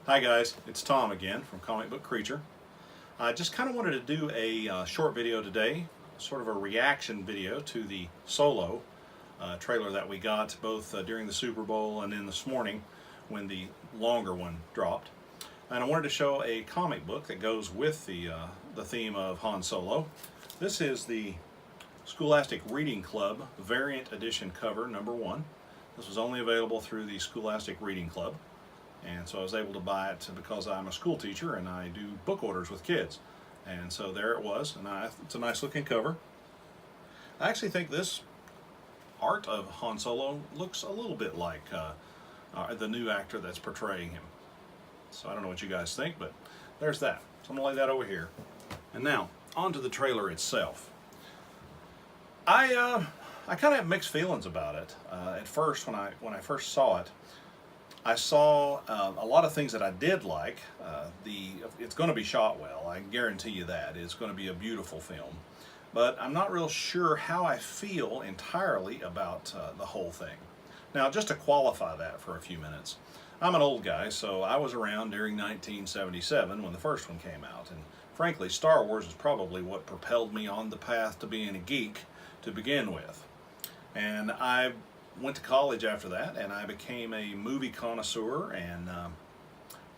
Hi guys, it's Tom again from Comic Book Creature. I just kind of wanted to do a short video today, sort of a reaction video to the Solo trailer that we got both during the Super Bowl and then this morning when the longer one dropped. And I wanted to show a comic book that goes with the theme of Han Solo. This is the Scholastic Reading Club Variant Edition cover #1. This was only available through the Scholastic Reading Club. And so I was able to buy it because I'm a school teacher and I do book orders with kids. And so there it was, and it's a nice looking cover. I actually think this art of Han Solo looks a little bit like the new actor that's portraying him. So I don't know what you guys think, but there's that. So I'm going to lay that over here. And now, on to the trailer itself. I kind of have mixed feelings about it. At first, when I first saw it, I saw a lot of things that I did like. It's going to be shot well, I guarantee you that. It's going to be a beautiful film. But I'm not real sure how I feel entirely about the whole thing. Now, just to qualify that for a few minutes, I'm an old guy, so I was around during 1977 when the first one came out. And frankly, Star Wars is probably what propelled me on the path to being a geek to begin with. And I went to college after that, and I became a movie connoisseur and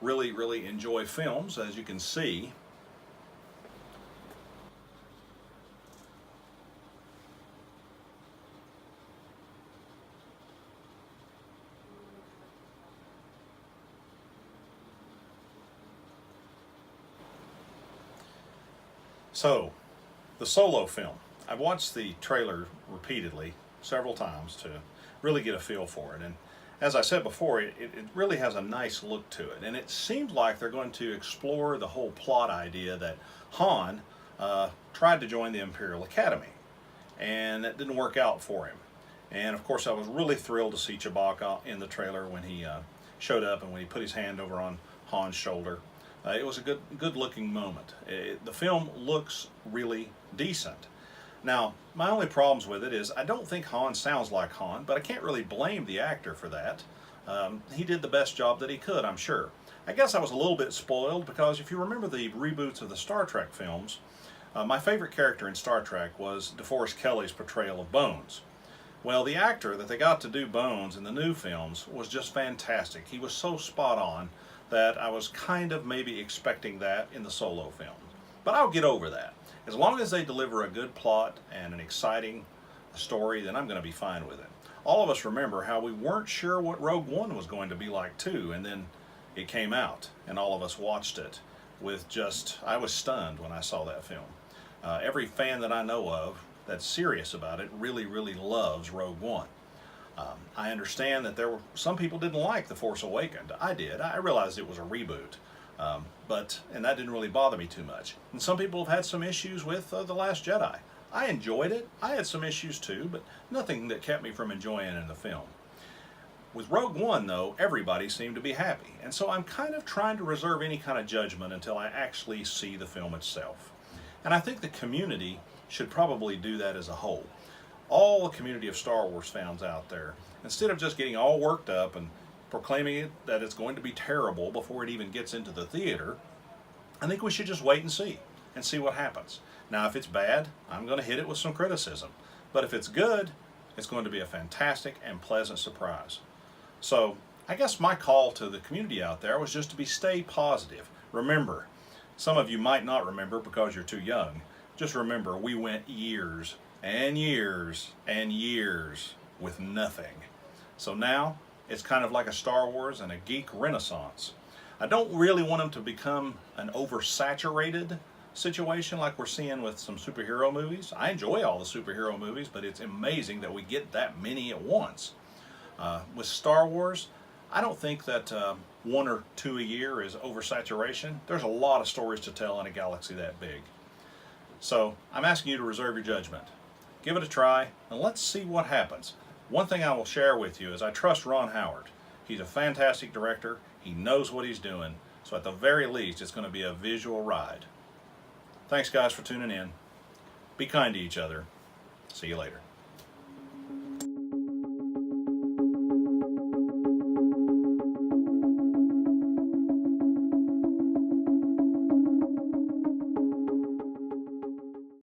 really enjoy films, as you can see. So, the Solo film. I've watched the trailer repeatedly, several times, to really get a feel for it. And as I said before, it really has a nice look to it. And it seems like they're going to explore the whole plot idea that Han tried to join the Imperial Academy. And it didn't work out for him. And of course, I was really thrilled to see Chewbacca in the trailer when he showed up and when he put his hand over on Han's shoulder. It was a good looking moment. The film looks really decent. Now, my only problems with it is I don't think Han sounds like Han, but I can't really blame the actor for that. He did the best job that he could, I'm sure. I guess I was a little bit spoiled because if you remember the reboots of the Star Trek films, my favorite character in Star Trek was DeForest Kelley's portrayal of Bones. Well, the actor that they got to do Bones in the new films was just fantastic. He was so spot on that I was kind of maybe expecting that in the Solo film. But I'll get over that. As long as they deliver a good plot and an exciting story, then I'm going to be fine with it. All of us remember how we weren't sure what Rogue One was going to be like too, and then it came out, and all of us watched it with I was stunned when I saw that film. Every fan that I know of that's serious about it really loves Rogue One. I understand that some people didn't like The Force Awakens. I did. I realized it was a reboot. And that didn't really bother me too much. And some people have had some issues with The Last Jedi. I enjoyed it. I had some issues too, but nothing that kept me from enjoying it in the film. With Rogue One, though, everybody seemed to be happy. And so I'm kind of trying to reserve any kind of judgment until I actually see the film itself. And I think the community should probably do that as a whole. All the community of Star Wars fans out there, instead of just getting all worked up and proclaiming that it's going to be terrible before it even gets into the theater, I think we should just wait and see what happens. Now, if it's bad, I'm going to hit it with some criticism. But if it's good, it's going to be a fantastic and pleasant surprise. So, I guess my call to the community out there was just to stay positive. Remember, some of you might not remember because you're too young. Just remember, we went years and years and years with nothing. So now, it's kind of like a Star Wars and a geek renaissance. I don't really want them to become an oversaturated situation like we're seeing with some superhero movies. I enjoy all the superhero movies, but it's amazing that we get that many at once. With Star Wars, I don't think that 1 or 2 a year is oversaturation. There's a lot of stories to tell in a galaxy that big. So I'm asking you to reserve your judgment. Give it a try, and let's see what happens. One thing I will share with you is I trust Ron Howard. He's a fantastic director. He knows what he's doing. So at the very least, it's going to be a visual ride. Thanks, guys, for tuning in. Be kind to each other. See you later.